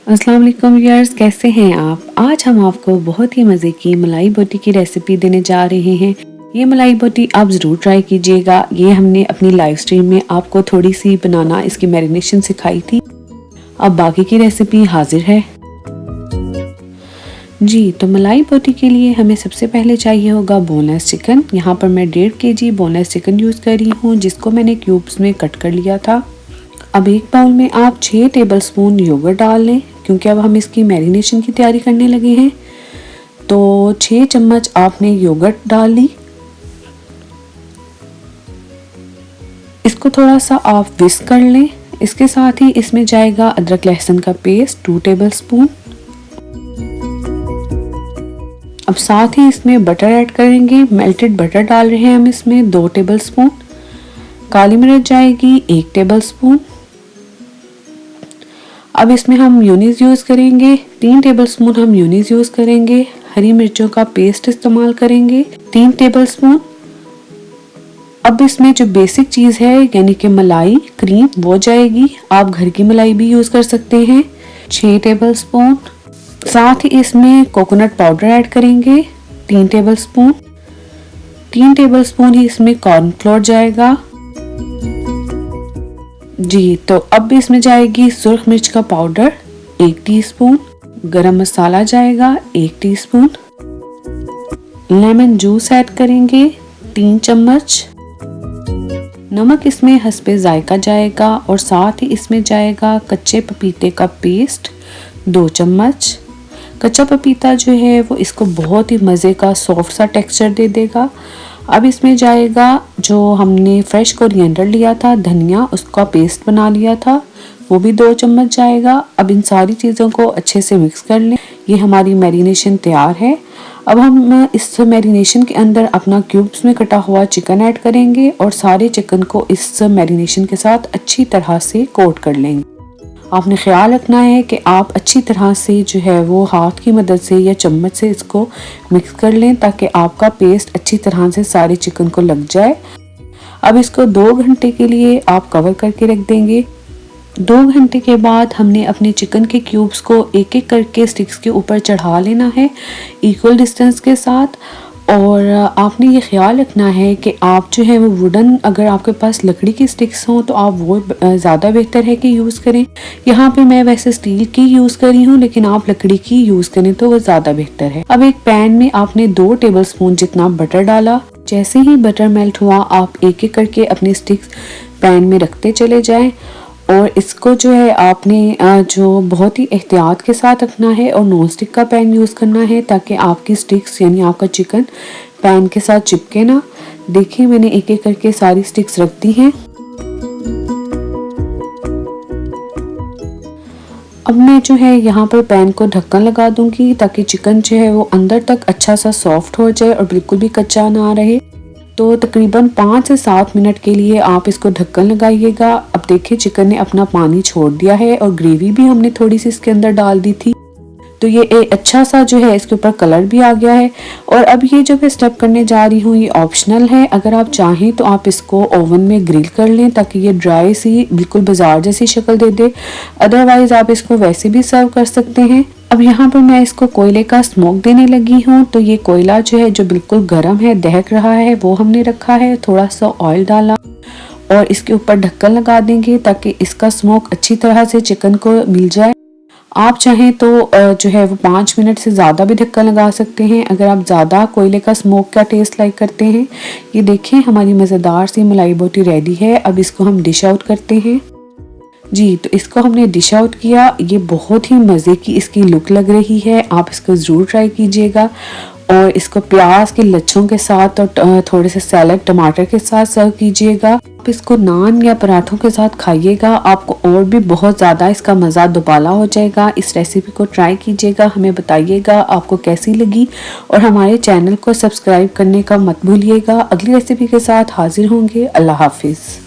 अस्सलाम वालेकुम व्यूअर्स, कैसे हैं आप। आज हम आपको बहुत ही मज़े की मलाई बोटी की रेसिपी देने जा रहे हैं। ये मलाई बोटी आप ज़रूर ट्राई कीजिएगा। ये हमने अपनी लाइव स्ट्रीम में आपको थोड़ी सी बनाना इसकी मैरिनेशन सिखाई थी। अब बाकी की रेसिपी हाजिर है जी। तो मलाई बोटी के लिए हमें सबसे पहले चाहिए होगा बोनलेस चिकन। यहाँ पर मैं 1.5 kg बोनलेस चिकन यूज़ कर रही हूँ, जिसको मैंने क्यूब्स में कट कर लिया था। अब एक बाउल में आप 6 टेबलस्पून योगर्ट डाल लें, क्योंकि अब हम इसकी मैरिनेशन की तैयारी करने लगे हैं। तो 6 चम्मच आपने योगर्ट डाल ली। इसको थोड़ा सा आप विस्क कर लें। इसके साथ ही इसमें जाएगा अदरक लहसुन का पेस्ट 2 टेबलस्पून। अब साथ ही इसमें बटर ऐड करेंगे। मेल्टेड बटर डाल रहे हैं हम इसमें 2 टेबलस्पून। काली मिर्च जाएगी 1 टेबलस्पून। अब इसमें हम म्योनीज यूज़ करेंगे 3 टेबलस्पून हम म्योनीज यूज़ करेंगे। हरी मिर्चों का पेस्ट इस्तेमाल करेंगे 3 टेबलस्पून। अब इसमें जो बेसिक चीज़ है यानी कि मलाई क्रीम वो जाएगी। आप घर की मलाई भी यूज़ कर सकते हैं 6 टेबलस्पून। साथ ही इसमें कोकोनट पाउडर ऐड करेंगे 3 टेबलस्पून। 3 टेबलस्पून ही इसमें कॉर्नफ्लोर जाएगा जी। तो अब इसमें जाएगी सुर्ख मिर्च का पाउडर 1 टीस्पून। गरम मसाला जाएगा 1 टीस्पून। लेमन जूस ऐड करेंगे 3 चम्मच। नमक इसमें हस्बे जायका जाएगा और साथ ही इसमें जाएगा कच्चे पपीते का पेस्ट 2 चम्मच। कच्चा पपीता जो है वो इसको बहुत ही मज़े का सॉफ्ट सा टेक्सचर दे देगा। अब इसमें जाएगा जो हमने फ्रेश कोरिएंडर लिया था, धनिया, उसका पेस्ट बना लिया था, वो भी 2 चम्मच जाएगा। अब इन सारी चीज़ों को अच्छे से मिक्स कर लें। ये हमारी मैरिनेशन तैयार है। अब हम इस मैरिनेशन के अंदर अपना क्यूब्स में कटा हुआ चिकन ऐड करेंगे और सारे चिकन को इस मैरिनेशन के साथ अच्छी तरह से कोट कर लेंगे। आपने ख्याल रखना है कि आप अच्छी तरह से जो है वो हाथ की मदद से या चम्मच से इसको मिक्स कर लें, ताकि आपका पेस्ट अच्छी तरह से सारे चिकन को लग जाए। अब इसको 2 घंटे के लिए आप कवर करके रख देंगे। 2 घंटे के बाद हमने अपने चिकन के क्यूब्स को एक एक करके स्टिक्स के ऊपर चढ़ा लेना है इक्वल डिस्टेंस के साथ। और आपने ये ख्याल रखना है कि आप जो है वो वुडन, अगर आपके पास लकड़ी की स्टिक्स हों तो आप वो ज़्यादा बेहतर है कि यूज़ करें। यहाँ पे मैं वैसे स्टील की यूज़ करी हूँ, लेकिन आप लकड़ी की यूज़ करें तो वो ज़्यादा बेहतर है। अब एक पैन में आपने 2 टेबलस्पून जितना बटर डाला। जैसे ही बटर मेल्ट हुआ आप एक एक करके अपने स्टिक्स पैन में रखते चले जाएं और इसको जो है आपने जो बहुत ही एहतियात के साथ रखना है और नॉन स्टिक का पैन यूज़ करना है, ताकि आपकी स्टिक्स यानी आपका चिकन पैन के साथ चिपके ना। देखिए मैंने एक एक करके सारी स्टिक्स रख दी हैं। अब मैं जो है यहाँ पर पैन को ढक्कन लगा दूंगी, ताकि चिकन जो है वो अंदर तक अच्छा सा सॉफ्ट हो जाए और बिल्कुल भी कच्चा ना रहे। तो तकरीबन 5 से 7 मिनट के लिए आप इसको ढक्कन लगाइएगा। अब देखिए चिकन ने अपना पानी छोड़ दिया है और ग्रेवी भी हमने थोड़ी सी इसके अंदर डाल दी थी, तो ये अच्छा सा जो है इसके ऊपर कलर भी आ गया है। और अब ये जो मैं स्टेप करने जा रही हूँ ये ऑप्शनल है। अगर आप चाहें तो आप इसको ओवन में ग्रिल कर लें, ताकि ये ड्राई सी बिल्कुल बाजार जैसी शक्ल दे दे। अदरवाइज आप इसको वैसे भी सर्व कर सकते हैं। अब यहाँ पर मैं इसको कोयले का स्मोक देने लगी हूँ। तो ये कोयला जो है जो बिल्कुल गर्म है, दहक रहा है, वो हमने रखा है। थोड़ा सा ऑयल डाला और इसके ऊपर ढक्कन लगा देंगे, ताकि इसका स्मोक अच्छी तरह से चिकन को मिल जाए। आप चाहें तो जो है वो 5 मिनट से ज़्यादा भी ढक्कन लगा सकते हैं, अगर आप ज़्यादा कोयले का स्मोक का टेस्ट लाइक करते हैं। ये देखिए हमारी मज़ेदार सी मलाई बोटी रेडी है। अब इसको हम डिश आउट करते हैं जी। तो इसको हमने डिश आउट किया। ये बहुत ही मज़े की इसकी लुक लग रही है। आप इसको ज़रूर ट्राई कीजिएगा और इसको प्याज के लच्छों के साथ और थोड़े से सैलड टमाटर के साथ सर्व कीजिएगा। आप इसको नान या पराठों के साथ खाइएगा, आपको और भी बहुत ज़्यादा इसका मज़ा दुबाला हो जाएगा। इस रेसिपी को ट्राई कीजिएगा, हमें बताइएगा आपको कैसी लगी और हमारे चैनल को सब्सक्राइब करने का मत भूलिएगा। अगली रेसिपी के साथ हाजिर होंगे। अल्लाह हाफिज़।